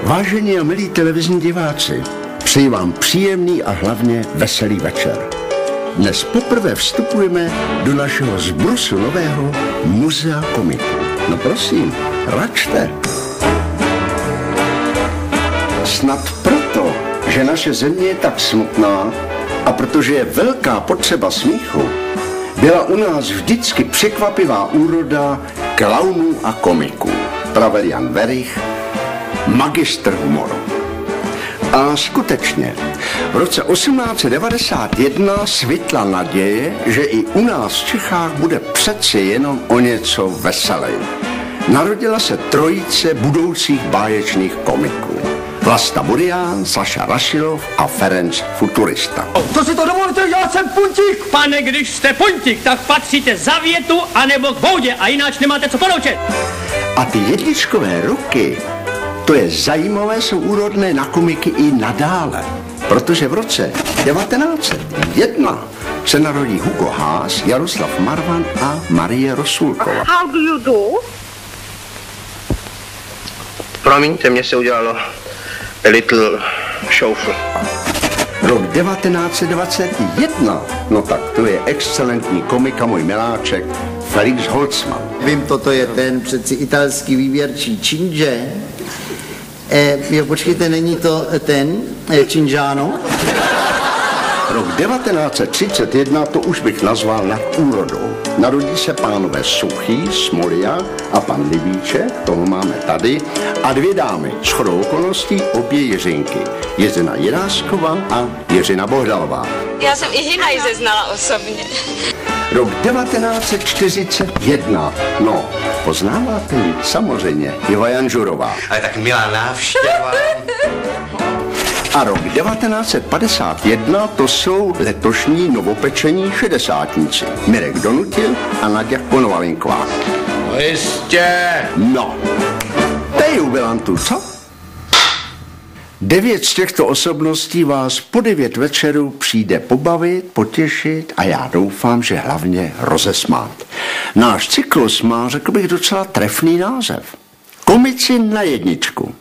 Vážení a milí televizní diváci, přeji vám příjemný a hlavně veselý večer. Dnes poprvé vstupujeme do našeho zbrusu nového muzea komiku. No prosím, račte. Snad proto, že naše země je tak smutná a protože je velká potřeba smíchu, byla u nás vždycky překvapivá úroda klaunů a komiků. Pravel Jan Werich, magistr humoru. A skutečně, v roce 1891 svitla naděje, že i u nás v Čechách bude přeci jenom o něco veselej. Narodila se trojice budoucích báječných komiků. Vlasta Burian, Saša Rašilov a Ferenc Futurista. Co si to dovolíte, já jsem puntík! Pane, když jste puntík, tak patříte za větu anebo k boudě a jináč nemáte co ponoučet. A ty jedličkové ruky, to je zajímavé, jsou úrodné na komiky i nadále. Protože v roce 1901 se narodí Hugo Haas, Jaroslav Marvan a Marie Rosulková. How do you do? Promiňte, mně se udělalo a little shuffle. Rok 1921, no tak to je excelentní komik a můj miláček Felix Holzmann. Vím, toto je ten přeci italský výběrčí Cinge. Jo, počkejte, není to ten Cingiano? Rok 1931 to už bych nazval nad úrodou. Narodí se pánové Suchý, Smolia a pan Libíček, toho máme tady, a dvě dámy, shodou okolností obě Jiřinky, Jiřina Jirásková a Jiřina Bohdalová. Já jsem i Hinajze znala osobně. Rok 1941, no, poznáváte ji samozřejmě, Iva Janžurová. Ale tak milá návštěva. A rok 1951 to jsou letošní novopečení šedesátníci. Mirek Donutil a Naděja Konovalinková. No jistě. No, to je jubilantů, co? 9 z těchto osobností vás po 9 večerů přijde pobavit, potěšit a já doufám, že hlavně rozesmát. Náš cyklus má, řekl bych, docela trefný název. Komici na jedničku.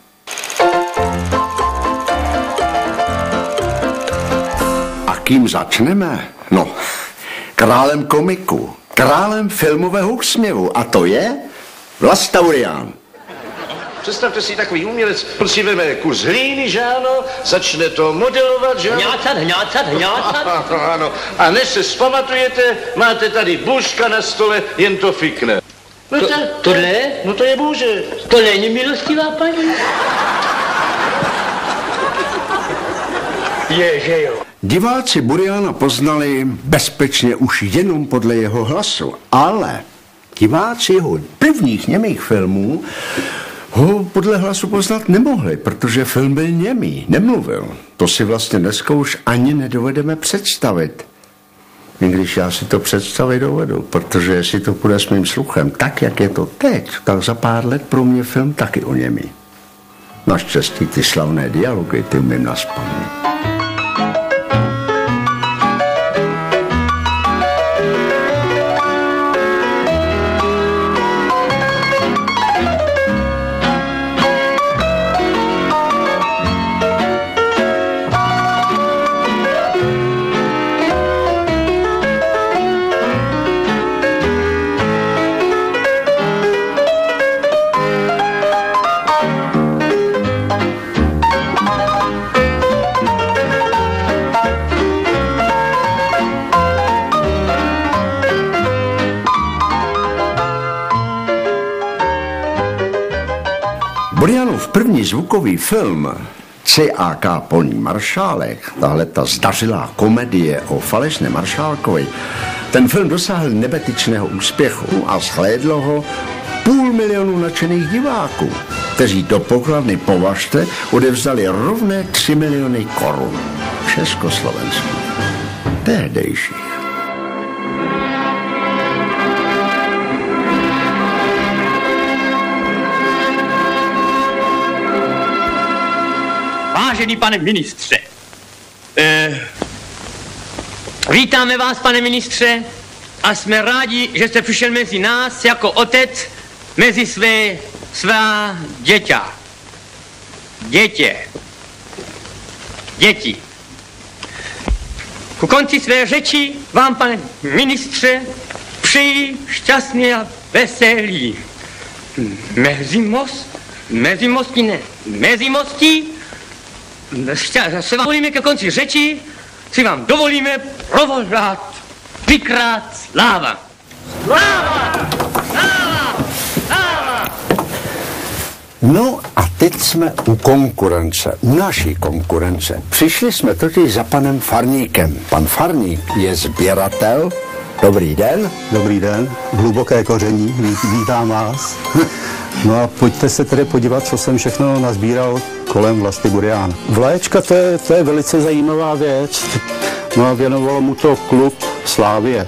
A kým začneme? No, králem komiku, králem filmového úsměvu a to je Vlasta Burian. Představte si, takový umělec prostě vezme kus hlíny, že ano, začne to modelovat, že ano. Hňácat. Ano, a než se vzpamatujete, máte tady bůžka na stole, jen to fikne. No Tohle? No to je bůže. To není milostivá paní? Je, že jo. Diváci Buriana poznali bezpečně už jenom podle jeho hlasu, ale diváci jeho prvních němých filmů ho podle hlasu poznat nemohli, protože film byl němý, nemluvil. To si vlastně dneska už ani nedovedeme představit. I když já si to představit dovedu, protože jestli to půjde s mým sluchem tak, jak je to teď, tak za pár let pro mě film taky o němý. Naštěstí ty slavné dialogy, ty umím nazpamět. Burianův první zvukový film C.A.K. Polní maršálek, tahle ta zdařilá komedie o falešné maršálkovi, ten film dosáhl nebetyčného úspěchu a shlédlo ho 500 000 nadšených diváků, kteří do pokladny Považte odevzdali rovné 3 miliony korun. Československých. Tehdejších. Vážený pane ministře, vítáme vás, pane ministře, a jsme rádi, že jste přišel mezi nás jako otec mezi svá děťa. Děti. Ku konci své řeči vám, pane ministře, přeji šťastný a veselý. Mezi mostí se vám dovolíme ke konci řeči, si vám dovolíme provolat třikrát sláva. No a teď jsme u konkurence, u naší konkurence. Přišli jsme totiž za panem Farníkem. Pan Farník je sběratel. Dobrý den. Dobrý den, hluboké koření, vítám vás. No a pojďte se tedy podívat, co jsem všechno nazbíral kolem Vlasty Buriana. Vlaječka, to je velice zajímavá věc. No a věnovalo mu to klub Slávie.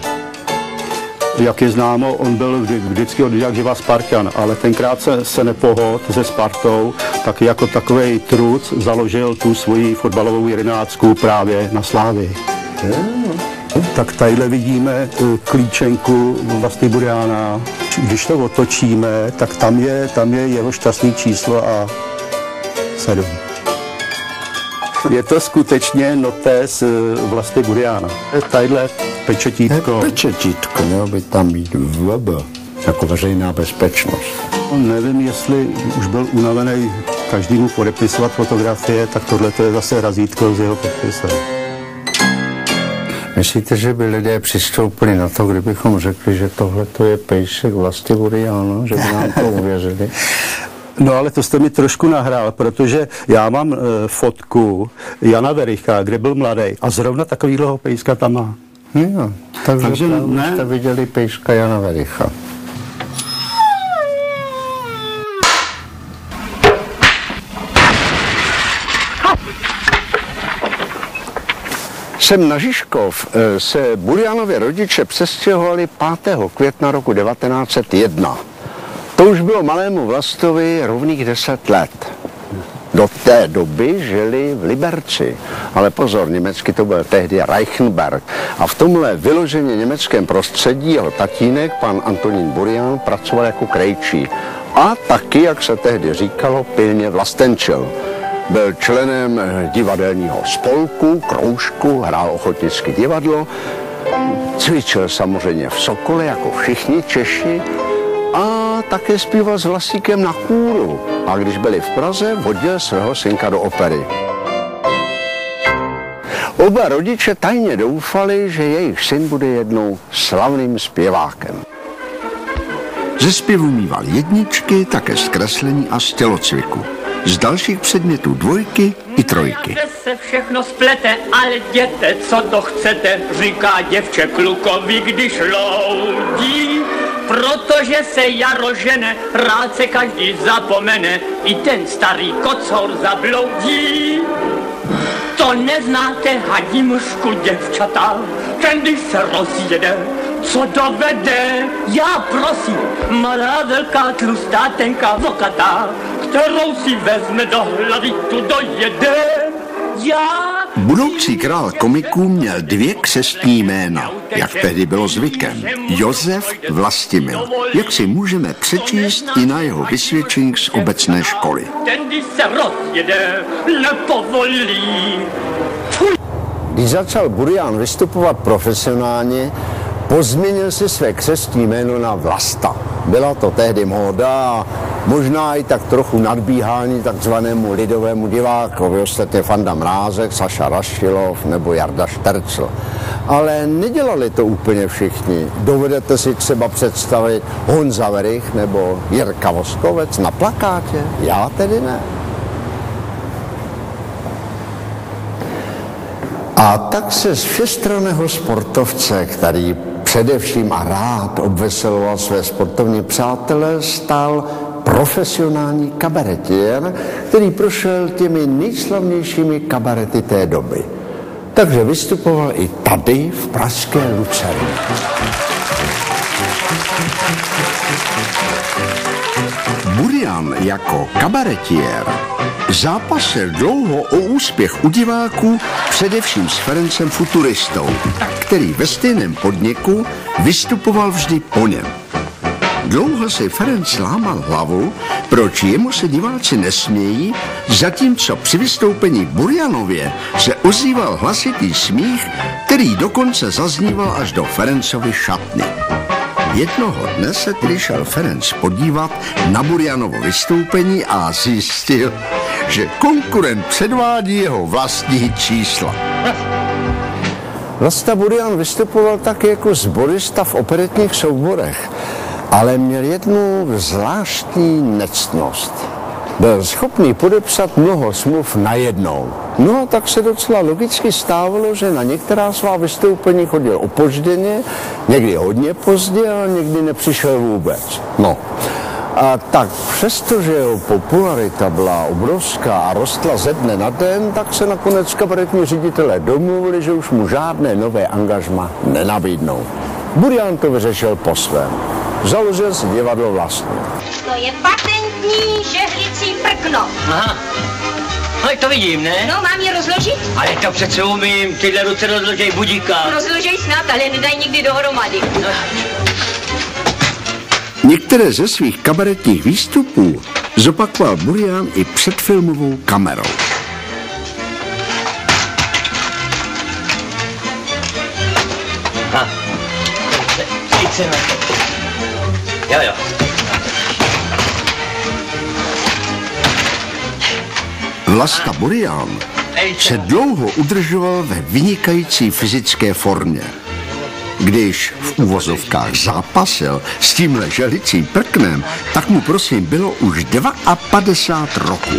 Jak je známo, on byl vždycky od jak živa Spartan, ale tenkrát se nepohod se Spartou, tak jako takovej truc založil tu svoji fotbalovou jedenáctku právě na Slávii. Tak tadyhle vidíme klíčenku Vlasty Buriana. Když to otočíme, tak tam je jeho šťastný číslo a 7. Je to skutečně notés Vlasty Buriana. Tadyhle pečetítko. Pečetítko, mělo by tam být VB, jako veřejná bezpečnost. Nevím, jestli už byl unavený každému podepisovat fotografie, tak tohle je zase razítko s jeho podpisem. Myslíte, že by lidé přistoupili na to, kdybychom řekli, že tohle je pejsek Vlasty Buriana, že by nám to uvěřili? No ale to jste mi trošku nahrál, protože já mám fotku Jana Vericha, kde byl mladý a zrovna takovýhleho pejska tam má. Jo, takže jste viděli pejska Jana Vericha. Sem na Žižkov se Burianovi rodiče přestěhovali 5. května roku 1901. To už bylo malému Vlastovi rovných 10 let. Do té doby žili v Liberci, ale pozor, německy to byl tehdy Reichenberg. A v tomhle vyloženě německém prostředí jeho tatínek, pan Antonín Burian, pracoval jako krejčí. A taky, jak se tehdy říkalo, pilně vlastenčil. Byl členem divadelního spolku, kroužku, hrál ochotnické divadlo, cvičil samozřejmě v Sokole, jako všichni Češi, a také zpíval s Vlasíkem na kůru. A když byli v Praze, vodil svého synka do opery. Oba rodiče tajně doufali, že jejich syn bude jednou slavným zpěvákem. Ze zpěvu mýval jedničky, také z kreslení a z tělocviku. Z dalších předmětů 2 i 3. Se všechno splete, ale jděte, co to chcete, říká děvče klukovi, když loudí. Protože se jaro žene, rád se každý zapomene, i ten starý kocour zabloudí. To neznáte, hadí mšku, děvčata, ten když se rozjede, co dovede? Já prosím, malá velká tlustá tenká vokatá, kterou si vezme do hlavy, tu dojede. Budoucí král komiků měl 2 křestní jména, jak tehdy bylo zvykem. Josef Vlastimil, jak si můžeme přečíst i na jeho vysvědčení z obecné školy. Ten, když se rozjede, nepovolí. Když začal Burian vystupovat profesionálně, pozměnil si své křestní jméno na Vlasta. Byla to tehdy móda a možná i tak trochu nadbíhání takzvanému lidovému divákovi, ostatně Fanda Mrázek, Saša Rašilov nebo Jarda Štercl. Ale nedělali to úplně všichni. Dovedete si třeba představit Honza Verich nebo Jirka Voskovec na plakátě? Já tedy ne. A tak se z všestranného sportovce, který především a rád obveseloval své sportovní přátele, stal profesionální kabaretier, který prošel těmi nejslavnějšími kabarety té doby. Takže vystupoval i tady v pražské Lucerně. Burian jako kabaretier zápasil dlouho o úspěch u diváků, především s Ferencem Futuristou, který ve stejném podniku vystupoval vždy po něm. Dlouho si Ferenc lámal hlavu, proč jemu se diváci nesmějí, zatímco při vystoupení v Burjanově se ozýval hlasitý smích, který dokonce zazníval až do Ferencovy šatny. Jednoho dne se tedy šel Ferenc podívat na Burjanovo vystoupení a zjistil, že konkurent předvádí jeho vlastní čísla. Vlasta Burjan vystupoval tak jako zborista v operetních souborech, ale měl jednu zvláštní nectnost. Byl schopný podepsat mnoho smluv najednou. No a tak se docela logicky stávalo, že na některá svá vystoupení chodil opožděně, někdy hodně pozdě a někdy nepřišel vůbec. No. A tak přestože jeho popularita byla obrovská a rostla ze dne na den, tak se nakonec kabaretní ředitelé domluvili, že už mu žádné nové angažma nenabídnou. Burjan to vyřešil po svém. Založil si divadlo vlastní. To je patentní žehlicí prkno. Aha. Ale to vidím, ne? No, mám je rozložit? Ale to přece umím, tyhle ruce rozložej budíka. Rozložej snad, ale nedaj nikdy dohromady. Některé ze svých kabaretních výstupů zopakoval Burjan i před filmovou kamerou. Jo. Vlasta Burjan se dlouho udržoval ve vynikající fyzické formě. Když v uvozovkách zápasil s tímhle žehlicím prknem, tak mu prosím bylo už 52 roků.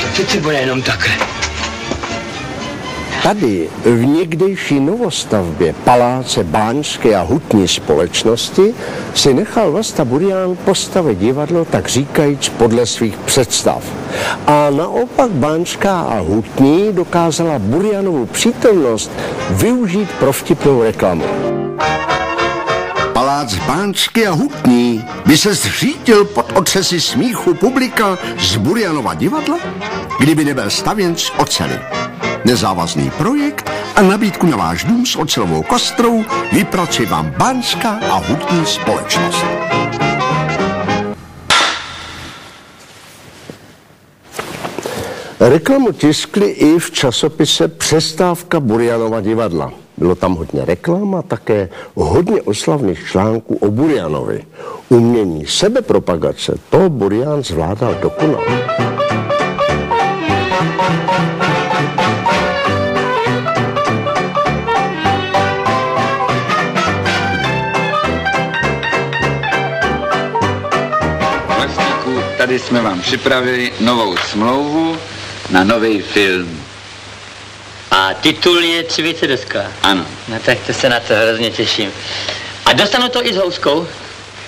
To přece bude jenom takhle. Tady v někdejší novostavbě paláce Báňské a hutní společnosti si nechal Vlasta Burjan postavit divadlo, tak říkajíc, podle svých představ. A naopak Báňská a hutní dokázala Burjanovu přítomnost využít pro vtipnou reklamu. Palác Báňské a hutní by se zřítil pod otřesy smíchu publika z Burjanova divadla, kdyby nebyl stavěn z oceli. Nezávazný projekt a nabídku na váš dům s ocelovou kostrou vypracuje vám Báňská a hutní společnost. Reklamu tiskli i v časopise Přestávka Burjanova divadla. Bylo tam hodně reklam a také hodně oslavných článků o Burjanovi. Umění sebepropagace, to Burjan zvládal dokonale. Tady jsme vám připravili novou smlouvu na nový film. A titul je Tři vejce do skla. Ano. No tak to se na to hrozně těším. A dostanu to i s houskou?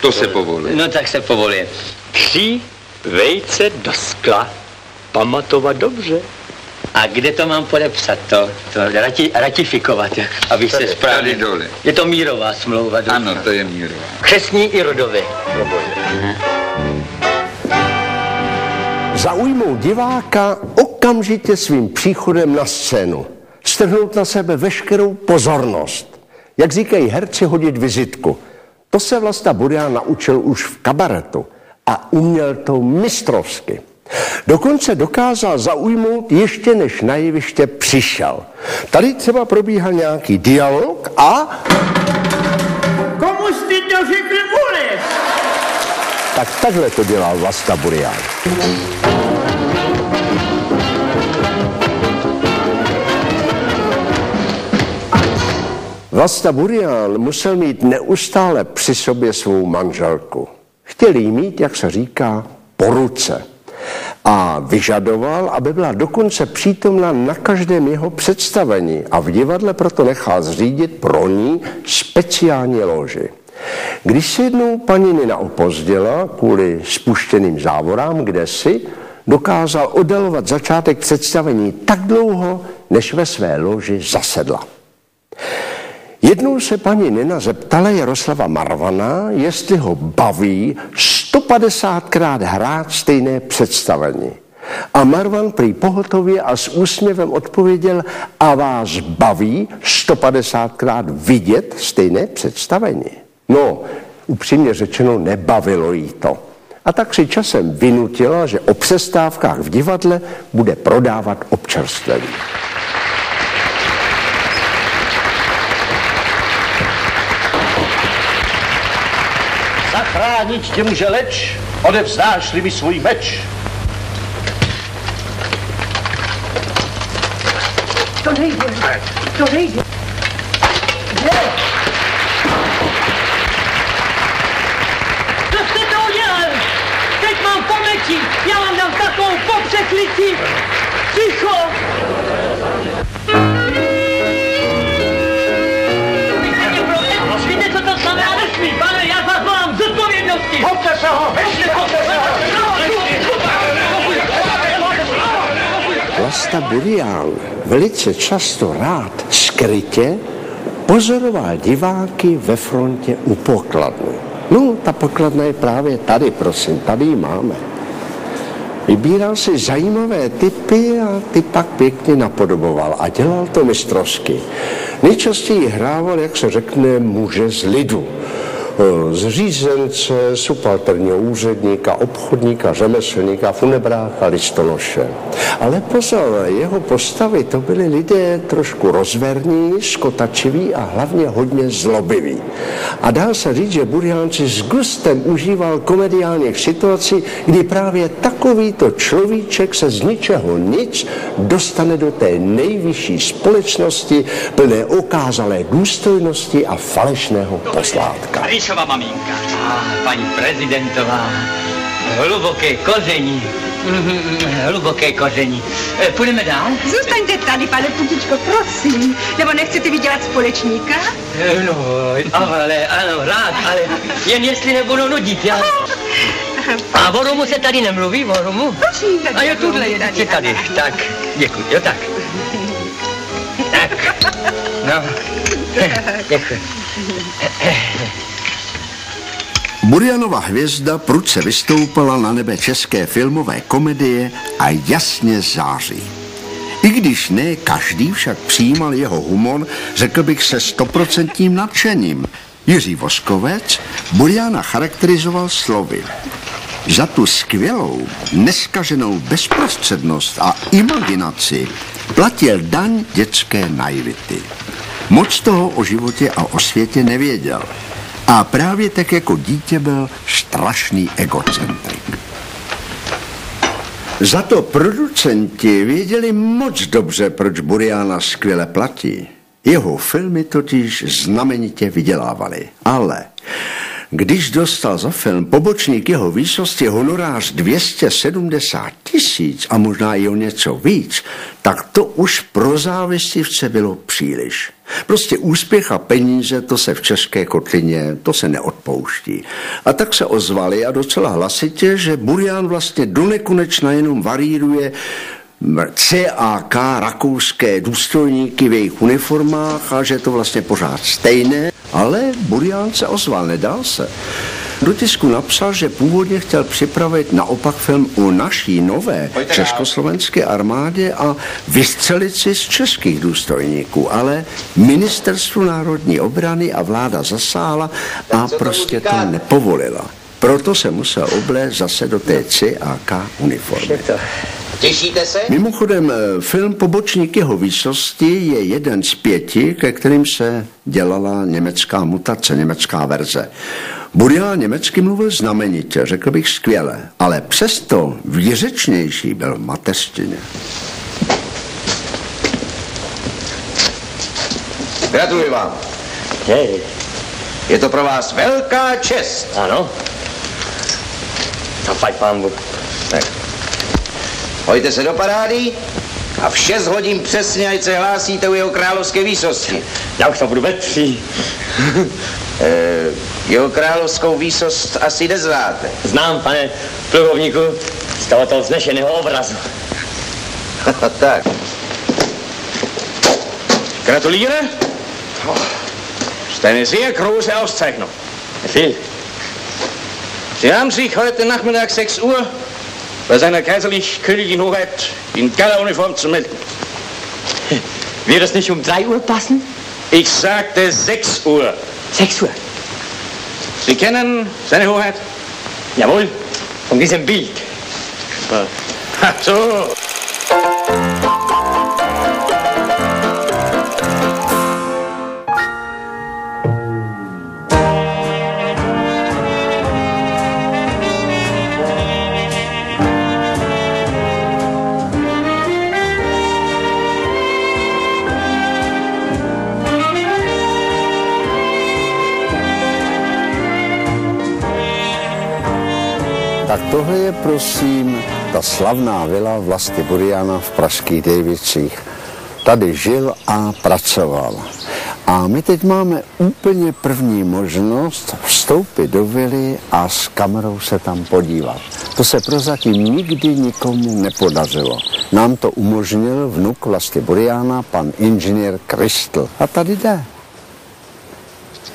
To se povolí. No tak se povolí. 3 vejce do skla. Pamatovat dobře. A kde to mám podepsat? To ratifikovat, abych se správně... Tady dole. Je to mírová smlouva. Ano, to je mírová. Křestní i rodové. Zaujmout diváka okamžitě svým příchodem na scénu. Strhnout na sebe veškerou pozornost. Jak říkají herci, hodit vizitku. To se Vlasta Burjan naučil už v kabaretu a uměl to mistrovsky. Dokonce dokázal zaujmout ještě než na jeviště přišel. Tady třeba probíhal nějaký dialog a... Komu jsi to řekl, vole? Tak takhle to dělal Vlasta Burjan. Vlasta Burjan musel mít neustále při sobě svou manželku. Chtěl jí mít, jak se říká, po ruce. A vyžadoval, aby byla dokonce přítomna na každém jeho představení a v divadle proto nechal zřídit pro ní speciální loži. Když se jednou paní Nina opozdila kvůli spuštěným závorám kdesi, dokázal oddalovat začátek představení tak dlouho, než ve své loži zasedla. Jednou se paní Nina zeptala Jaroslava Marvana, jestli ho baví 150krát hrát stejné představení. A Marvan prý pohotově a s úsměvem odpověděl: a vás baví 150krát vidět stejné představení? No, upřímně řečeno nebavilo jí to. A tak si časem vynutila, že o přestávkách v divadle bude prodávat občerstvení. Zachránit tě může leč, odevzdáš-li mi svůj meč. To nejde, to nejde. Co jste to udělal? Teď mám po meči, já vám dám takovou popřeklici. Ticho! Víte, co to znamená? Nesmí, pane, já vás volám z odpovědnosti. Hopte se ho! Vlasta Burian velice často rád skrytě pozoroval diváky ve frontě u pokladny. No, ta pokladna je právě tady, prosím, tady ji máme. Vybíral si zajímavé typy a ty pak pěkně napodoboval a dělal to mistrovsky. Nejčastěji hrával, jak se řekne, muže z lidu. Zřízence, subalterního úředníka, obchodníka, řemeslníka, funebráka, listonoše. Ale pozor, jeho postavy to byly lidé trošku rozverní, skotačiví a hlavně hodně zlobiví. A dá se říct, že Burian si s gustem užíval komediálních situací, kdy právě takovýto človíček se z ničeho nic dostane do té nejvyšší společnosti, plné okázalé důstojnosti a falešného posládka. Ríšova maminka, paní prezidentová, hluboké koření, hluboké koření. Půjdeme dál? Zůstaňte tady, pane Putičko, prosím. Nebo nechcete vydělat společníka? No, ale ano, rád, ale jen jestli nebudu nudit, já. A o Romu se tady nemluví, o Romu? Prosím, tak. A jo, tuhle je tady. Tak, děkuji, jo tak. Tak, no, děkuji. Burianova hvězda prudce vystoupala na nebe české filmové komedie a jasně září. I když ne každý však přijímal jeho humor, řekl bych se 100% nadšením. Jiří Voskovec Buriana charakterizoval slovy: za tu skvělou, neskaženou bezprostřednost a imaginaci platil daň dětské naivity. Moc toho o životě a o světě nevěděl. A právě tak jako dítě byl strašný egocentrik. Za to producenti věděli moc dobře, proč Buriana skvěle platí. Jeho filmy totiž znamenitě vydělávaly. Ale když dostal za film pobočník jeho výsosti honorář 270 000 a možná i o něco víc, tak to už pro závistivce bylo příliš. Prostě úspěch a peníze, to se v české kotlině, to se neodpouští. A tak se ozvali a docela hlasitě, že Burian vlastně donekonečna jenom varíruje CAK, rakouské důstojníky v jejich uniformách a že je to vlastně pořád stejné, ale Burian se ozval, nedal se. Do tisku napsal, že původně chtěl připravit naopak film o naší nové československé armádě a vystřelit si z českých důstojníků, ale Ministerstvo národní obrany a vláda zasáhla a prostě to nepovolila. Proto se musel oblézt zase do té CAK uniformy. Těšíte se? Mimochodem, film Pobočník jeho výsosti je jeden z 5, ke kterým se dělala německá mutace, německá verze. Burian německy mluvil znamenitě, řekl bych skvěle, ale přesto výřečnější byl v mateřštině. Gratuluji vám. Hej. Je to pro vás velká čest. Ano. Zaplať pán Bůh. Tak. Pojďte se do parády a v 6 hodin přesně, ať se hlásíte u jeho královské výsosti. Já už to budu ve 3. Jeho královskou výsost asi neznáte. Znám, pane plukovníku, z tohoto vznešeného obrazu. Tak. Gratuliere. Das ist eine sehr große Auszeichnung. Viel. Sie haben sich heute Nachmittag 6 Uhr bei seiner kaiserlich-königlichen Hoheit in Gala-Uniform zu melden. Wird es nicht um 3 Uhr passen? Ich sagte 6 Uhr. 6 Uhr. Sie kennen seine Hoheit? Jawohl, von diesem Bild. Ach so. Tak tohle je, prosím, ta slavná vila Vlasty Buriana v pražských Dejvicích. Tady žil a pracoval. A my teď máme úplně první možnost vstoupit do vily a s kamerou se tam podívat. To se prozatím nikdy nikomu nepodařilo. Nám to umožnil vnuk Vlasty Buriana, pan inženýr Kristl. A tady jde.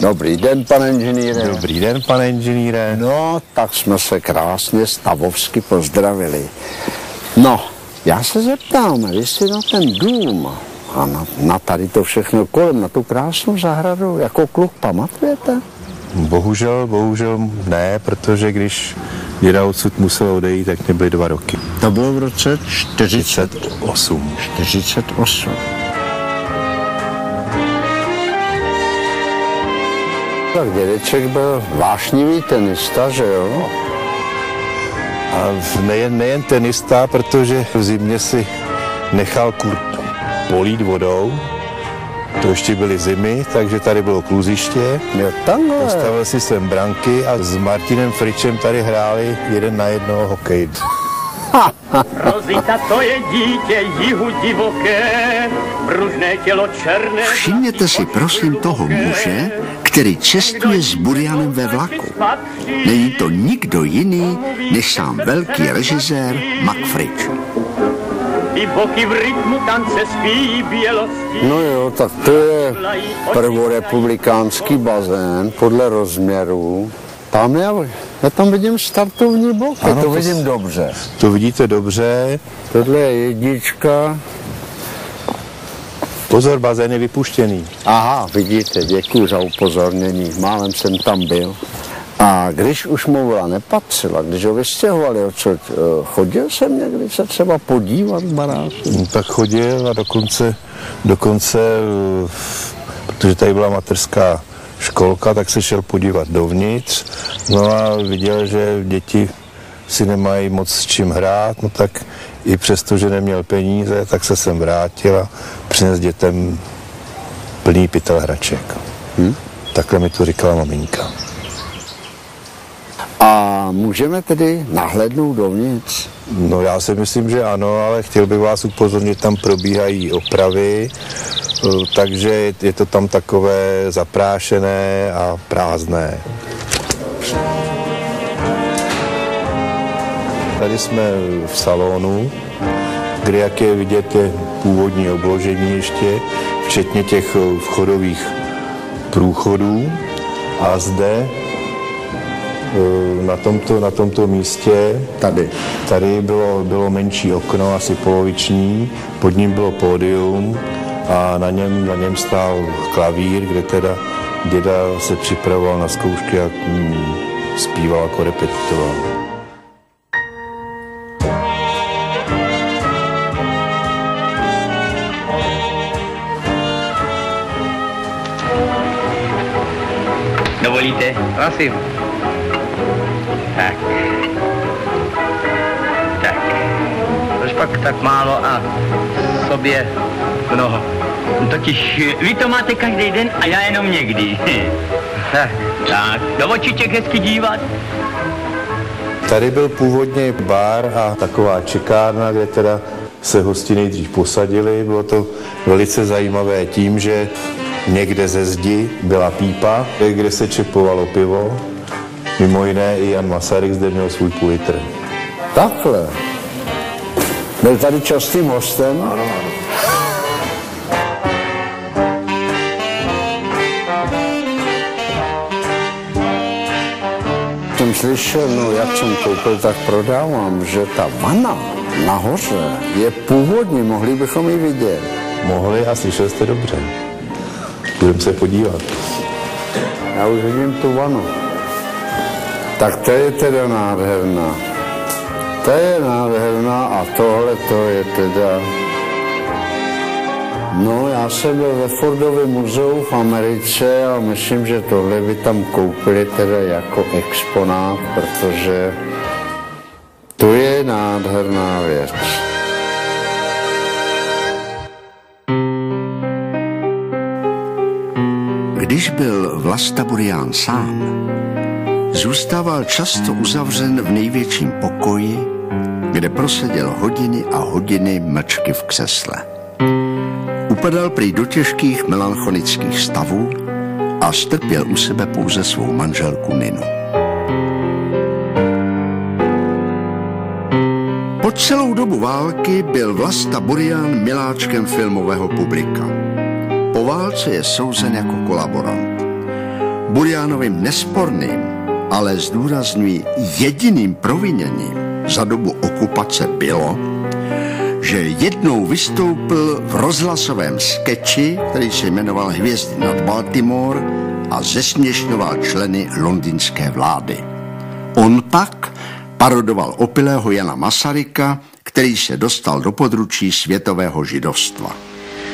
Dobrý den, pane inženýre. Dobrý den, pane inženýre. No, tak jsme se krásně stavovsky pozdravili. No, já se zeptám, jestli na ten dům a na tady to všechno kolem, na tu krásnou zahradu, jako kluk pamatujete? Bohužel ne, protože když děda odsud musel odejít, tak mě byly 2 roky. To bylo v roce 48. 48. Tak dědeček byl vášnivý tenista, že jo? A nejen tenista, protože v zimě si nechal kurtku polít vodou. To ještě byly zimy, takže tady bylo kluziště. Postavil si sem branky a s Martinem Fričem tady hráli 1 na 1 hokej. Rozita to je dítě jihu divoké, pružné tělo černé. Všimněte si prosím toho muže, který cestuje s Burianem ve vlaku. Není to nikdo jiný, než sám velký režisér Mac Frič. I boky v rytmu tance spí bělosti. No jo, tak to je prvorepublikánský bazén podle rozměrů. Tam já tam vidím startovní bloky, ano, to vidím dobře. To vidíte dobře. Tohle je 1. Pozor, bazén je vypuštěný. Aha, vidíte, děkuji za upozornění, málem jsem tam byl. A když už mu vila nepatřila, když ho vystěhovali odsud, chodil jsem někdy se třeba podívat v baráku? No, tak chodil a dokonce, protože tady byla mateřská školka, tak se šel podívat dovnitř, no a viděl, že děti si nemají moc s čím hrát, no tak i přesto, že neměl peníze, tak se sem vrátil a přines dětem plný pytel hraček. Takhle mi to říkala maminka. A můžeme tedy nahlédnout dovnitř? No já si myslím, že ano, ale chtěl bych vás upozornit, tam probíhají opravy, takže je to tam takové zaprášené a prázdné. Tady jsme v salonu, kde, jak je vidět, je původní obložení ještě, včetně těch vchodových průchodů. A zde na tomto místě tady bylo menší okno, asi poloviční, pod ním bylo pódium a na něm stál klavír, kde teda děda se připravoval na zkoušky a zpíval jako repetitoval. Dovolíte? Prosím. Tak. Proč pak tak málo a sobě mnoho? Totiž vy to máte každý den a já jenom někdy. Tak, do očiček hezky dívat. Tady byl původně bar a taková čekárna, kde teda se hosti nejdřív posadili. Bylo to velice zajímavé tím, že někde ze zdi byla pípa, kde se čepovalo pivo. Mimo jiné i Jan Masaryk zde měl svůj půl litr. Takhle. Byl tady častým hostem? Ano. Jsem slyšel, no jak jsem koupil, tak prodávám, že ta vana nahoře je původní, mohli bychom ji vidět. Mohli a slyšel jste dobře. Budeme se podívat. Já už vidím tu vanu. Tak to je teda nádherná. To je nádherná a tohle to je teda... No, já jsem byl ve Fordově muzeu v Americe a myslím, že tohle by tam koupili teda jako exponát, protože to je nádherná věc. Když byl Vlasta Burian sám, zůstával často uzavřen v největším pokoji, kde proseděl hodiny a hodiny mlčky v křesle. Upadal prý do těžkých melancholických stavů a strpěl u sebe pouze svou manželku Ninu. Po celou dobu války byl Vlasta Burian miláčkem filmového publika. Po válce je souzen jako kolaborant. Burianovým nesporným, ale zdůrazňuji jediným proviněním za dobu okupace bylo, že jednou vystoupil v rozhlasovém sketchi, který se jmenoval Hvězdy nad Baltimore a zesměšňoval členy londýnské vlády. On pak parodoval opilého Jana Masaryka, který se dostal do područí světového židovstva.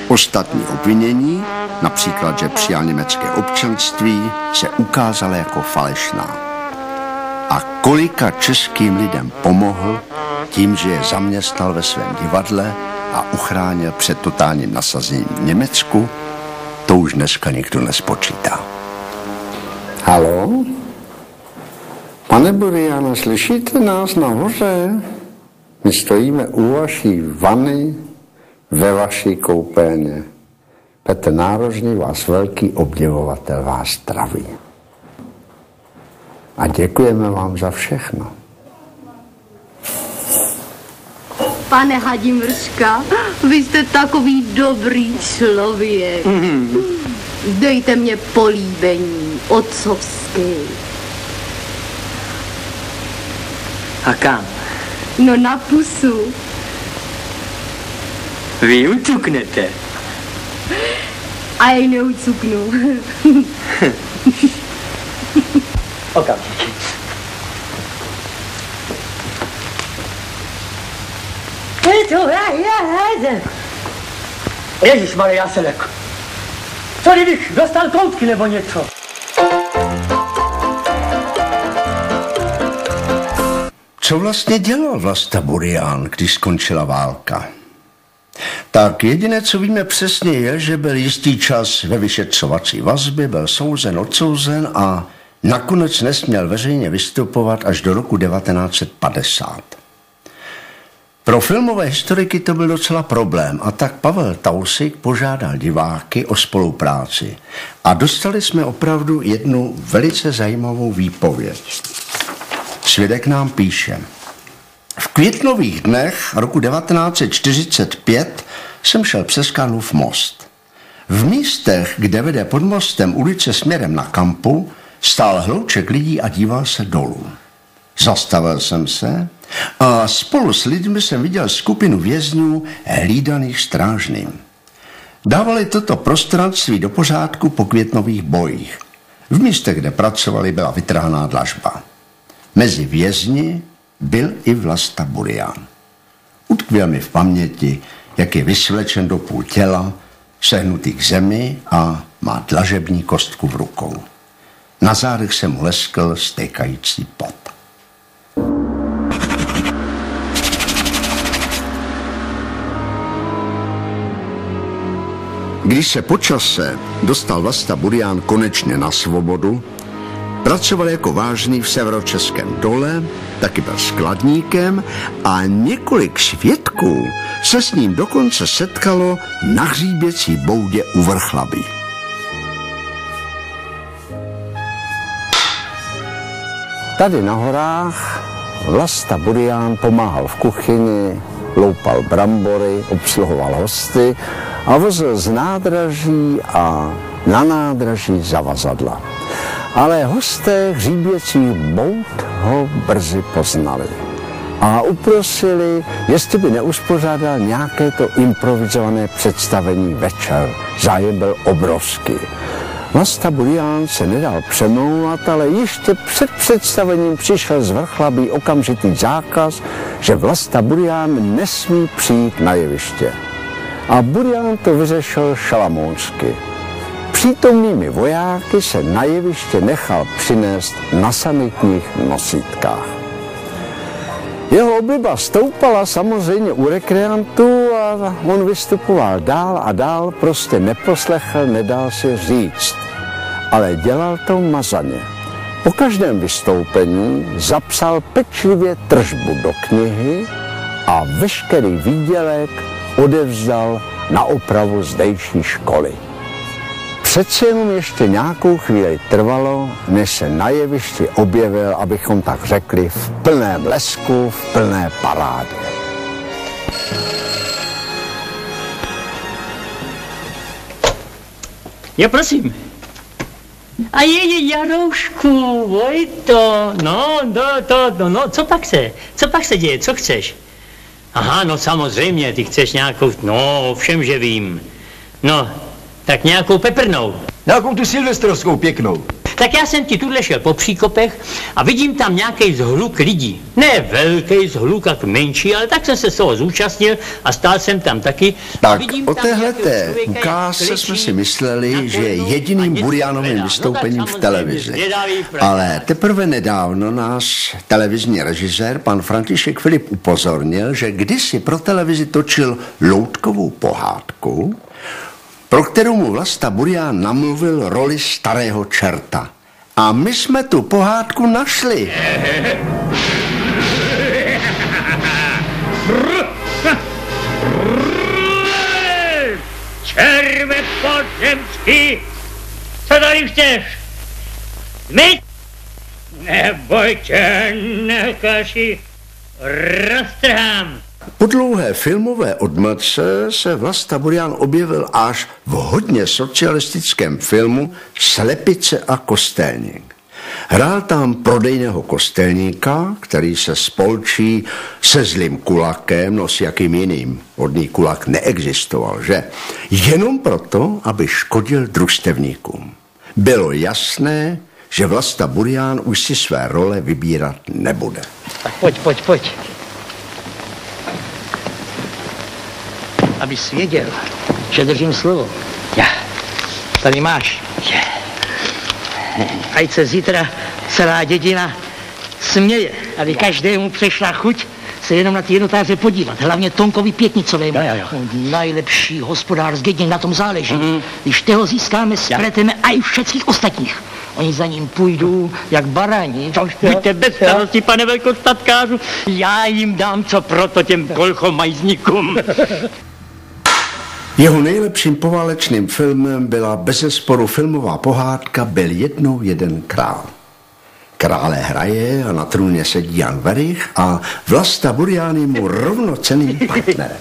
Ostatní obvinění, například, že přijal německé občanství, se ukázala jako falešná. A kolika českým lidem pomohl tím, že je zaměstnal ve svém divadle a uchránil před totálním nasazením v Německu, to už dneska nikdo nespočítá. Haló? Pane Buriane, slyšíte nás nahoře? My stojíme u vaší vany ve vaší koupelně. Petr Nárožný, vás velký obdivovatel, vás zdraví. A děkujeme vám za všechno. Pane Hadimrška, vy jste takový dobrý člověk. Dejte mě políbení, otcovské. A kam? No na pusu. Vy ucuknete. A jej neucuknu. Okamžitě. Ježišmarja, Jaselek. Co kdybych dostal koutky nebo něco? Co vlastně dělal Vlasta Burian, když skončila válka? Tak jediné, co víme přesně, je, že byl jistý čas ve vyšetřovací vazbě, byl souzen, odsouzen a nakonec nesměl veřejně vystupovat až do roku 1950. Pro filmové historiky to byl docela problém a tak Pavel Tausig požádal diváky o spolupráci a dostali jsme opravdu jednu velice zajímavou výpověď. Svědek nám píše: v květnových dnech roku 1945 jsem šel přes Karlův most. V místech, kde vede pod mostem ulice směrem na Kampu, stál hlouček lidí a díval se dolů. Zastavil jsem se a spolu s lidmi jsem viděl skupinu vězňů hlídaných strážným. Dávali toto prostranství do pořádku po květnových bojích. V místech, kde pracovali, byla vytrhaná dlažba. Mezi vězni byl i Vlasta Burian. Utkvěl mi v paměti, jak je vysvlečen do půl těla, sehnutý k zemi a má dlažební kostku v rukou. Na zádech se mu leskl stékající pot. Když se po čase dostal Vlasta Burian konečně na svobodu, pracoval jako vážný v Severočeském dole, taky byl skladníkem a několik svědků se s ním dokonce setkalo na hříběcí boudě u Vrchlabí. Tady na horách Vlasta Burian pomáhal v kuchyni, loupal brambory, obsluhoval hosty a vozil z nádraží a na nádraží zavazadla. Ale hosté hříběcích bout ho brzy poznali a uprosili, jestli by neuspořádal nějaké to improvizované představení večer. Zájem byl obrovský. Vlasta Burian se nedal přemlouvat, ale ještě před představením přišel zvrchlabý okamžitý zákaz, že Vlasta Burian nesmí přijít na jeviště. A Burian to vyřešil šalamounsky. Přítomnými vojáky se na jeviště nechal přinést na sanitních nosítkách. Jeho obliba stoupala samozřejmě u rekreantů a on vystupoval dál a dál, prostě neposlechl, nedal si říct. Ale dělal to mazaně. Po každém vystoupení zapsal pečlivě tržbu do knihy a veškerý výdělek odevzdal na opravu zdejší školy. Přeci jenom ještě nějakou chvíli trvalo, než se na jevišti objevil, abychom tak řekli, v plném lesku, v plné parádě. Jo, prosím. A je Jaroušku, Vojto, no, co pak se děje, co chceš? Aha, no samozřejmě, ty chceš nějakou, no, všem, že vím. No, tak nějakou peprnou. Nějakou tu silvestrovskou pěknou. Tak já jsem ti tuhle šel po příkopech a vidím tam nějaký zhluk lidí. Ne velký zhluk, jak menší, ale tak jsem se z toho zúčastnil a stál jsem tam taky. Tak o téhleté ukázce jsme si mysleli, že je jediným Burianovým vystoupením v televizi. Ale teprve nedávno nás televizní režisér pan František Filip upozornil, že kdysi pro televizi točil loutkovou pohádku, pro kterou mu Vlasta Burian namluvil roli starého čerta. A my jsme tu pohádku našli. Červe pozemský, co tady chceš? Smyť? Neboj tě, nekaši, roztrhám. Po dlouhé filmové odmlce se Vlasta Burian objevil až v hodně socialistickém filmu Slepice a kostelník. Hrál tam prodejného kostelníka, který se spolčí se zlým kulakem, no s jakým jiným. Hodný kulak neexistoval, že? Jenom proto, aby škodil družstevníkům. Bylo jasné, že Vlasta Burian už si své role vybírat nebude. Tak pojď. Abys věděl, že držím slovo. Já. Tady máš. Ať se zítra celá dědina směje, aby každému přešla chuť se jenom na ty jednotáře podívat. Hlavně Tonkovi Pětnicovému. Nejlepší hospodář z dědin, na tom záleží. Když toho získáme, spleteme aj všech ostatních. Oni za ním půjdou jak barani. Víte, bez starosti, pane velkostatkářu, já jim dám co proto těm kolchomajzníkům. Jeho nejlepším poválečným filmem byla bezesporu filmová pohádka Byl jednou jeden král. Krále hraje a na trůně sedí Jan Werich a Vlasta Burian je mu rovnocenným partnerem.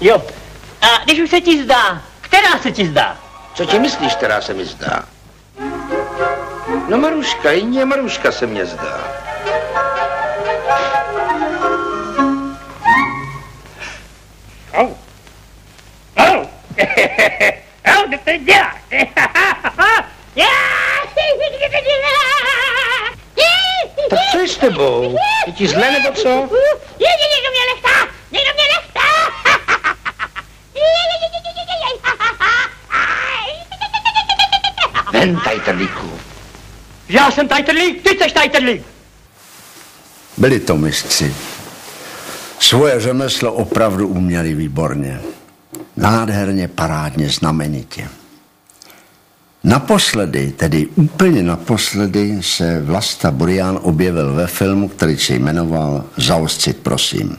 Jo, a když už se ti zdá, která se ti zdá? Co ti myslíš, která se mi zdá? No Maruška, jině Maruška se mně zdá. Co to děláš? Tak co je s tebou? Je ti zle nebo co? Někdo mě nechtá! Ven, tajtrlíku. Já jsem tajtrlík, ty seš tajtrlík! Byli to mistři. Svoje řemeslo opravdu uměli výborně. Nádherně, parádně, znamenitě. Naposledy, tedy úplně naposledy, se Vlasta Burian objevil ve filmu, který se jmenoval Zaostřit, prosím.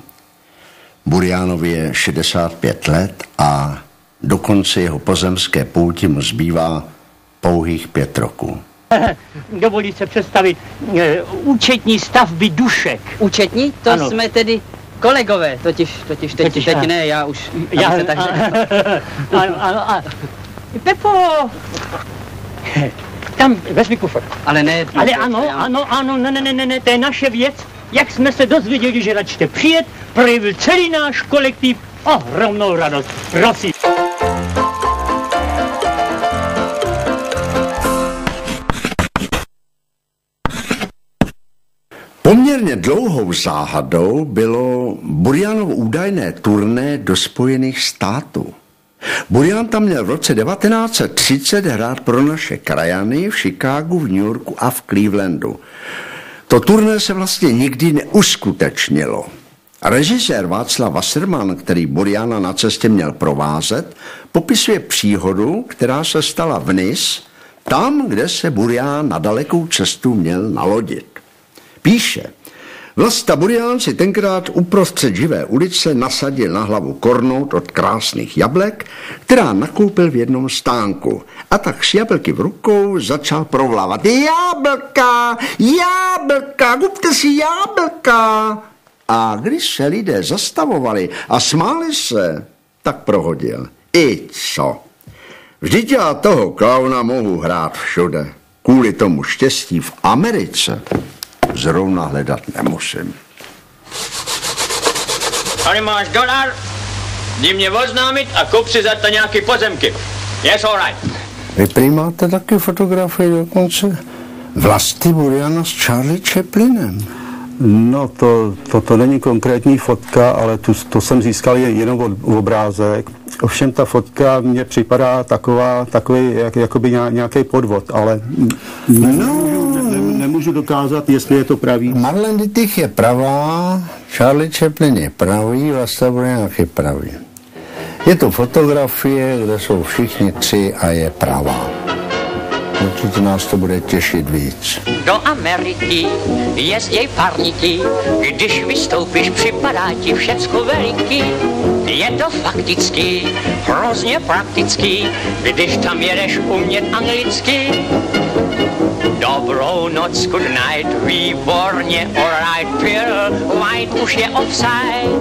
Burianovi je 65 let a do konce jeho pozemské pouti mu zbývá pouhých 5 roků. Dovolí se představit účetní stavby Dušek. Účetní? To ano. Jsme tedy kolegové, totiž teď ne, já už, se tak ano. Pepo! Tam, vezmi kufr. Ale ne. Ale ano, ne, to je naše věc. Jak jsme se dozvěděli, že račte přijet, projevil celý náš kolektiv ohromnou radost. Prosím. Poměrně dlouhou záhadou bylo Burianovo údajné turné do Spojených států. Burian tam měl v roce 1930 hrát pro naše krajany v Chicagu, v New Yorku a v Clevelandu. To turné se vlastně nikdy neuskutečnilo. Režisér Václav Wasserman, který Buriana na cestě měl provázet, popisuje příhodu, která se stala v Nice, tam, kde se Burian na dalekou cestu měl nalodit. Píše, Vlasta Burian si tenkrát uprostřed živé ulice nasadil na hlavu kornout od krásných jablek, která nakoupil v jednom stánku. A tak s jablky v rukou začal provlávat. Jablka, jablka, kupte si jablka. A když se lidé zastavovali a smáli se, tak prohodil. I co? Vždyť já toho klauna mohu hrát všude. Kvůli tomu štěstí v Americe zrovna hledat nemusím. Tady máš $, jdi mě oznámit a kup si za to nějaký pozemky. Yes, all right. Vy prý máte taky fotografii dokonce Vlasty Buriana s Charlie Chaplinem. No, to není konkrétní fotka, ale to jsem získal jenom obrázek. Ovšem ta fotka mně připadá takový jakoby nějaký podvod, ale nemůžu dokázat, jestli je to pravý. Marlene Dietrich je pravá, Charlie Chaplin je pravý, Vlasta Burian je pravý. Je to fotografie, kde jsou všichni tři a je pravá. Určitě nás to bude těšit víc. Do Ameriky jezděj parníky, když vystoupíš, připadá ti všecko veliký. Je to fakticky hrozně praktický, když tam jedeš umět anglicky. Dobrou noc, good night, výborně, alright, Pearl White už je offside.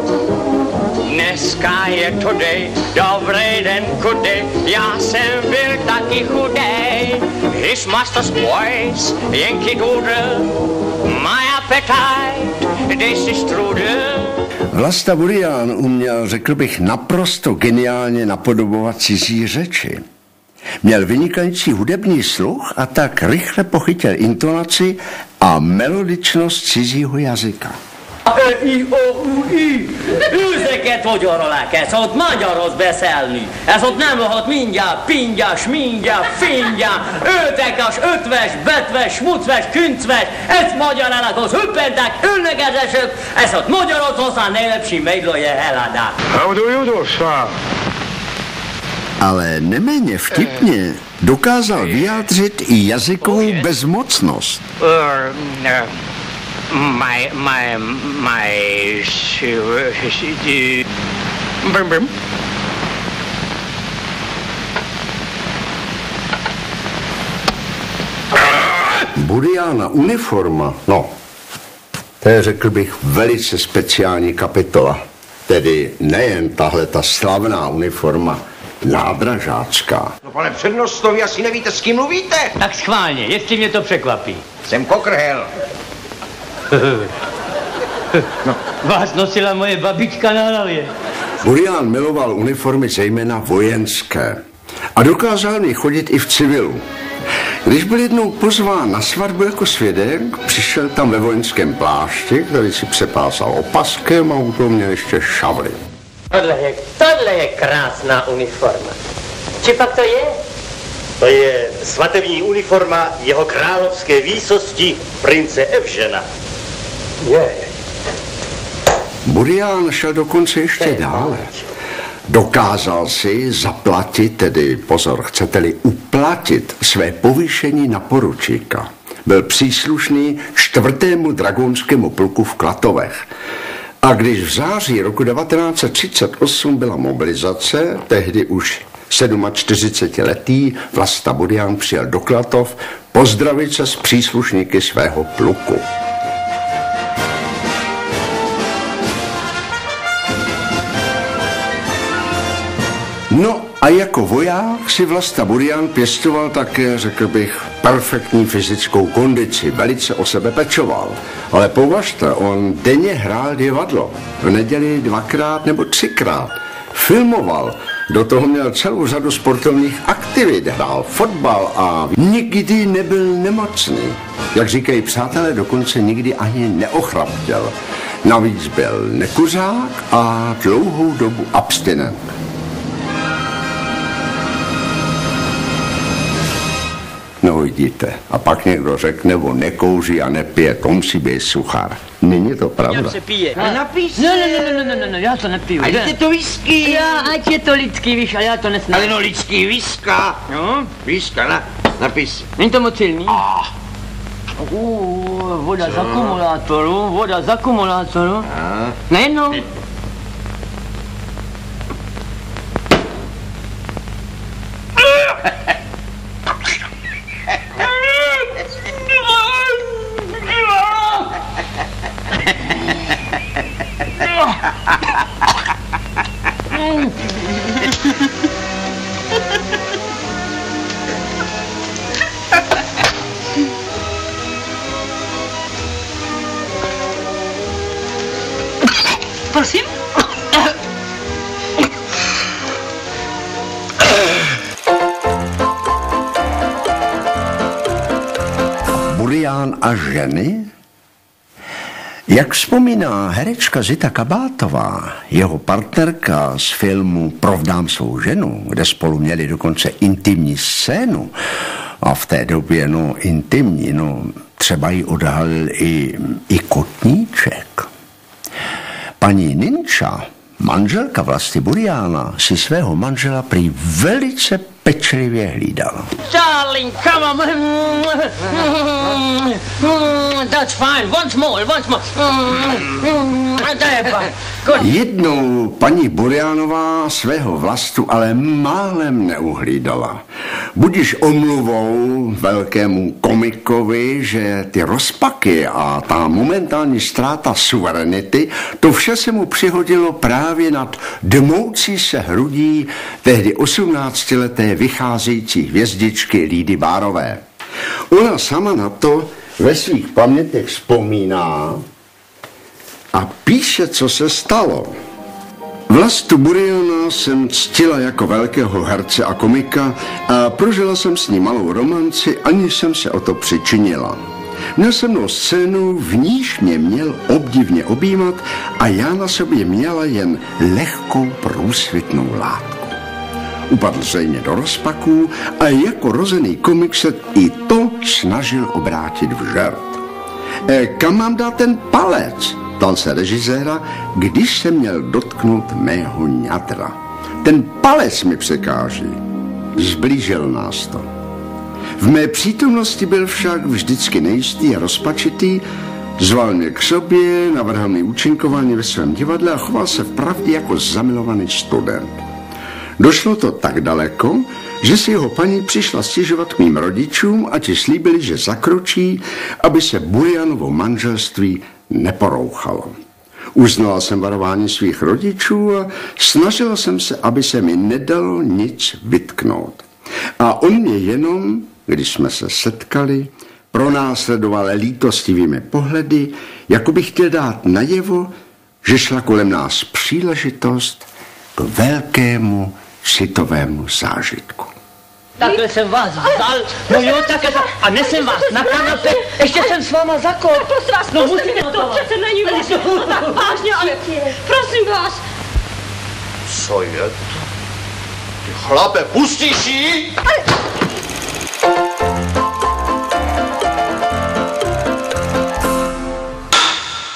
Dneska je today, dobrý den, kudy, já jsem byl taky chudej. His master's voice, Yankee Doodle, my appetite, this is strudel. Vlasta Burian uměl, řekl bych, naprosto geniálně napodobovat cizí řeči. Měl vynikající hudební sluch a tak rychle pochytil intonaci a melodičnost cizího jazyka. I, O, U, I. Őzeket magyarolák, ez ott magyarhoz beszélni. Ez ott nem lehet mindjárt, pingya, smingya, fingya, ötekas, ötves, betves, smucves, küncves, ez magyar elakhoz, hüppentek, ülnökezesök, ez ott magyarhoz hozzá nejlepší mejdlo je helada. Ale neméně vtipně dokázal vyjádřit i jazykovou bezmocnost. Buriana uniforma, no, to je, řekl bych, velice speciální kapitola. Tedy nejen tahle ta slavná uniforma, nádražácká. No pane přednosto, vy asi nevíte, s kým mluvíte? Tak schválně, jestli mě to překvapí. Jsem Cockerhell. No, vás nosila moje babička na hlavě. Burian miloval uniformy zejména vojenské a dokázal mi chodit i v civilu. Když byl jednou pozván na svatbu jako svědek, přišel tam ve vojenském plášti, který si přepásal opaskem a u toho měl ještě šavly. Tohle je krásná uniforma. Či pak to je? To je svatební uniforma jeho královské výsosti prince Evžena. Je. Burian šel dokonce ještě dále. Dokázal si zaplatit, tedy pozor, chcete-li uplatit své povýšení na poručíka. Byl příslušný 4. dragonskému pluku v Klatovech. A když v září roku 1938 byla mobilizace, tehdy už 47letý Vlasta Burian přijel do Klatov pozdravit se s příslušníky svého pluku. No a jako voják si Vlasta Burian pěstoval také, řekl bych, perfektní fyzickou kondici, velice o sebe pečoval. Ale považte, on denně hrál divadlo, v neděli 2krát nebo 3krát. Filmoval, do toho měl celou řadu sportovních aktivit, hrál fotbal a nikdy nebyl nemocný. Jak říkají přátelé, dokonce nikdy ani neochraptěl. Navíc byl nekuřák a dlouhou dobu abstinent. No vidíte, a pak někdo řekne, on nekouří a nepije, to musí být suchár. Není to pravda. Jak se pije. Napij se. No, já to nepiju. Ať je to whisky. Já, ať je to lidský, víš, ale já to nesnám. Ale no lidský whisky. No? Whisky, napij se. Není to moc silný? Voda z akumulátoru. Najednou. Prosím? Burián a ženy? Jak vzpomíná herečka Zita Kabátová, jeho partnerka z filmu Provdám svou ženu, kde spolu měli dokonce intimní scénu, a v té době, intimní, třeba ji odhalil i kotníček. Paní Ninča, manželka Vlasty Buriána, si svého manžela prý velice pečlivě hlídala. Darling, come on. That's fine. Once more. Jednou paní Buriánová svého Vlastu ale málem neuhlídala. Budiž omluvou velkému komikovi, že ty rozpaky a ta momentální ztráta suverenity, to vše se mu přihodilo právě nad dmoucí se hrudí tehdy 18leté vycházející hvězdičky Lídy Bárové. Ona sama na to ve svých pamětech vzpomíná a píše, co se stalo. Vlastu Buriána jsem ctila jako velkého herce a komika a prožila jsem s ním malou romanci, aniž jsem se o to přičinila. Měl jsem mnou scénu, v níž mě měl obdivně objímat a já na sobě měla jen lehkou průsvitnou látku. Upadl zřejmě do rozpaků a jako rozený komik se i to snažil obrátit v žert. Kam mám dát ten palec? Ptal se režiséra, když se měl dotknout mého ňatra. Ten palec mi překáží. Zblížil nás to. V mé přítomnosti byl však vždycky nejistý a rozpačitý, zval mě k sobě, navrhl mi účinkování ve svém divadle a choval se vpravdě jako zamilovaný student. Došlo to tak daleko, že si jeho paní přišla stěžovat k mým rodičům a ti slíbili, že zakročí, aby se Buriánovo manželství neporouchalo. Uznala jsem varování svých rodičů a snažila jsem se, aby se mi nedalo nic vytknout. A on mě jenom, když jsme se setkali, pronásledoval lítostivými pohledy, jako bych chtěl dát najevo, že šla kolem nás příležitost k velkému citovému zážitku. Takhle jsem vás vzal, no jo, takhle, a nesem vás na kanapě, ještě jsem s váma zakop. Prosím vás, no musíte to přece není možné, tak vážně, ale prosím vás. Co je to? Ty chlape, pustíš jí?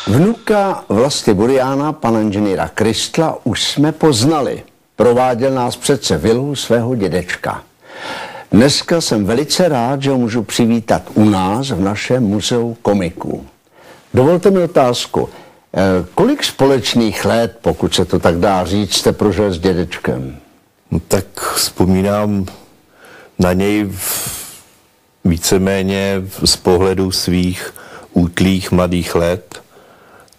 Vnuka Vlasty Buriána, pana inženýra Kristla, už jsme poznali. Prováděl nás přece vilu svého dědečka. Dneska jsem velice rád, že ho můžu přivítat u nás v našem muzeu komiků. Dovolte mi otázku. Kolik společných let, pokud se to tak dá říct, jste prožil s dědečkem? No, tak vzpomínám na něj víceméně z pohledu svých útlých mladých let,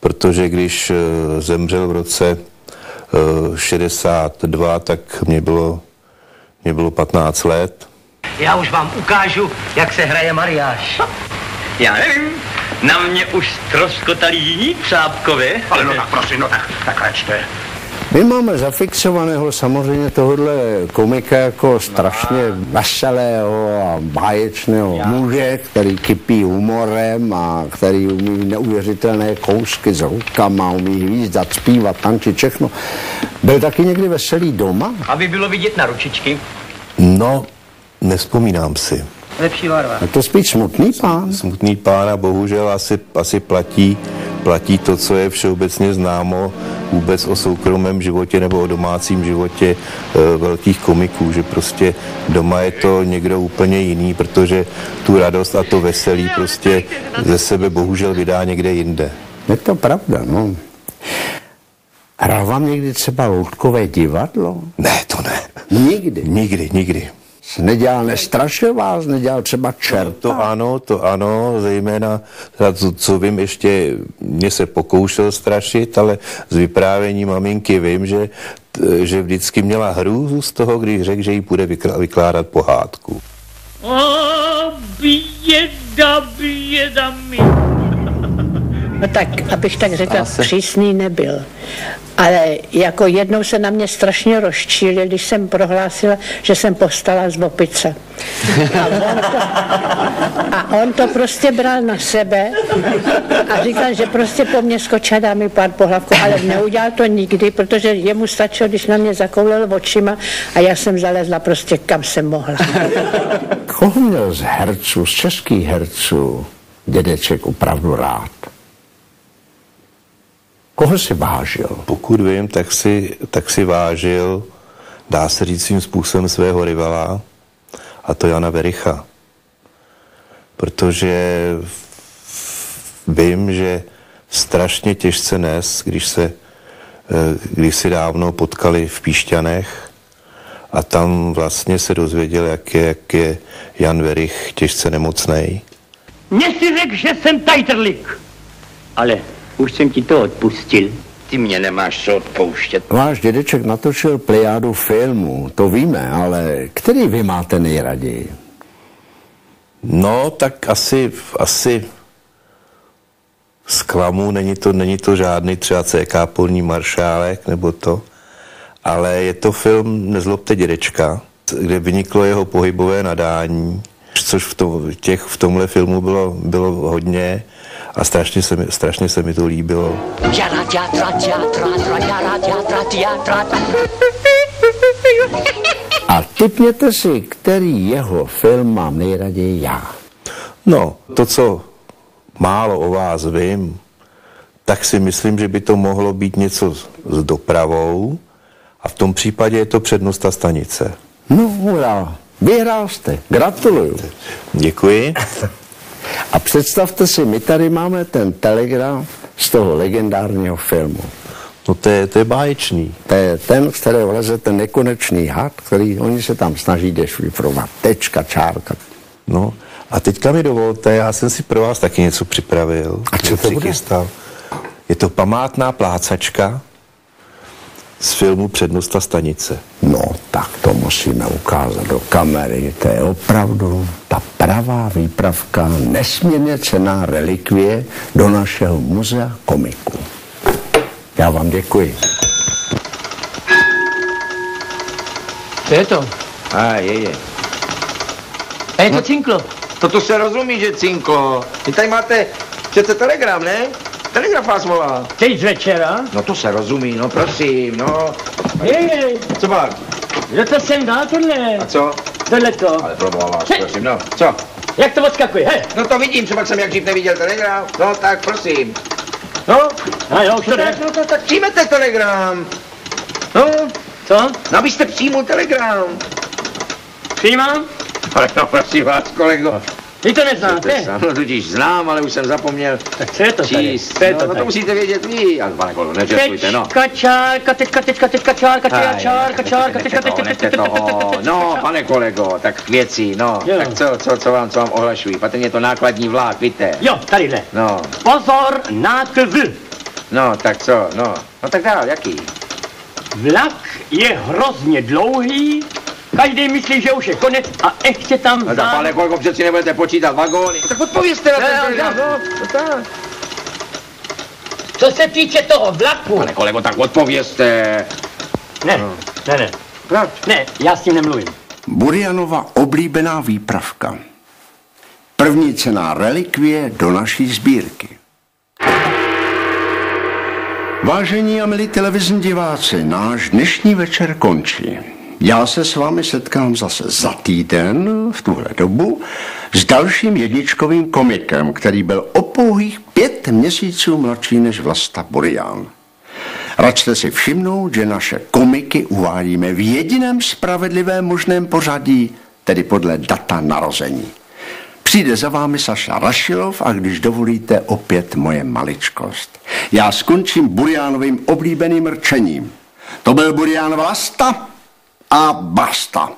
protože když zemřel v roce 62, tak mě bylo 15 let. Já už vám ukážu, jak se hraje mariáš. Já nevím, na mě už ztroskotali jiní třápkové. Ale no tak prosím, no tak račte. My máme zafixovaného samozřejmě tohohle komika jako strašně veselého a báječného muže, který kypí humorem a který umí neuvěřitelné kousky s rukama, umí hvízdat, zpívat, tančit, všechno. Byl taky někdy veselý doma? Aby bylo vidět na ručičky. No, nevzpomínám si. Lepší barva. A to spíš smutný pán? Smutný pán a bohužel asi platí to, co je všeobecně známo vůbec o soukromém životě nebo o domácím životě velkých komiků, že prostě doma je to někdo úplně jiný, protože tu radost a to veselí prostě ze sebe bohužel vydá někde jinde. Je to pravda, no. Hrál vám někdy třeba loutkové divadlo? Ne, to ne. Nikdy? Nikdy. Nestrašil vás, nedělal třeba čerta? To ano, zejména, co vím, ještě mě se pokoušel strašit, ale z vyprávění maminky vím, že vždycky měla hrůzu z toho, když řekl, že jí půjde vykládat pohádku. Běda mi. No tak, abych tak řekla, přísný nebyl. Ale jako jednou se na mě strašně rozčílil, když jsem prohlásila, že jsem povstala z opice. A on to prostě bral na sebe a říkal, že prostě po mně skočí, dá mi pár pohlavku, ale neudělal to nikdy, protože jemu stačilo, když na mě zakoulil očima a já jsem zalezla prostě kam jsem mohla. Koho měl z herců, z českých herců, dědeček opravdu rád? Koho si vážil? Pokud vím, tak si vážil, dá se říct svým způsobem, svého rivala, a to Jana Wericha. Protože vím, že strašně těžce nes, když si dávno potkali v Píšťanech a tam vlastně se dozvěděl, jak je Jan Werich těžce nemocnej. Mně si řekl, že jsem tajtrlik, ale už jsem ti to odpustil. Ty mě nemáš co odpouštět. Váš dědeček natočil plejádu filmů, to víme, ale který vy máte nejraději? No, tak asi zklamu, není to žádný třeba CK Polní maršálek nebo to, ale je to film Nezlobte dědečka, kde vyniklo jeho pohybové nadání, což v tomhle filmu bylo hodně a strašně se mi to líbilo. A tipněte si, který jeho film mám nejraději já. No, to, co málo o vás vím, tak si myslím, že by to mohlo být něco s dopravou a v tom případě je to Přednosta stanice. No, hurá. Vyhrál jste. Gratuluju. Děkuji. A představte si, my tady máme ten telegraf z toho legendárního filmu. No to je báječný. To je ten, z kterého leze ten nekonečný had, který oni se tam snaží dešifrovat. Tečka, čárka. No a teďka mi dovolte, já jsem si pro vás taky něco připravil. A co to bude? Je to památná plácačka z filmu Přednosta stanice. No, tak to musíme ukázat do kamery. To je opravdu ta pravá výpravka, nesmírně cenná relikvie do našeho muzea komiků. Já vám děkuji. Co je to? Je. A je to cinklo. To se rozumí, že cinklo. Vy tady máte přece telegram, ne? Telegraf vás volá. Teď z večera? No to se rozumí, no prosím, no. Jej. Co pak? Kdo to sem dal tohle? A co? Tohleto. Ale proboha vás, prosím, no. Co? Jak to odskakuje, hej? No to vidím, třeba jsem jak dřív neviděl telegraf. No tak prosím. No? A jo, už to jde. No tak přijmete telegram. No. Co? No abyste přijmul telegram. Přijímám? Ale no prosím vás, kolego. Vy to neznáte? No totiž znám, ale už jsem zapomněl. Tak co je to tady? Číst. No to musíte vědět vy. Ale pane kolego, nežestujte, no. Tečka, čárka, čárka. No, pane kolego, tak k věci, no. Jo. Tak co vám ohlašují? Patrně to nákladní vlák, víte. Jo, tadyhle. No. Pozor na kv. No, tak co, no. No tak dál, jaký? Vlak je hrozně dlouhý, každý myslí, že už je konec a ještě tam No tak, pane kolego, přeci nebudete počítat vagóny. Tak odpovězte na ten telegraf, no tak. Co se týče toho vlaku... Pane kolego, tak odpovězte. Ne. Proč? Ne, já s tím nemluvím. Burianova oblíbená výpravka. První cenná relikvie do naší sbírky. Vážení a milí televizní diváci, náš dnešní večer končí. Já se s vámi setkám zase za týden v tuhle dobu s dalším jedničkovým komikem, který byl o pouhých 5 měsíců mladší než Vlasta Burian. Račte si všimnout, že naše komiky uvádíme v jediném spravedlivém možném pořadí, tedy podle data narození. Přijde za vámi Saša Rašilov a když dovolíte opět moje maličkost. Já skončím Burianovým oblíbeným rčením. To byl Burian Vlasta a basta.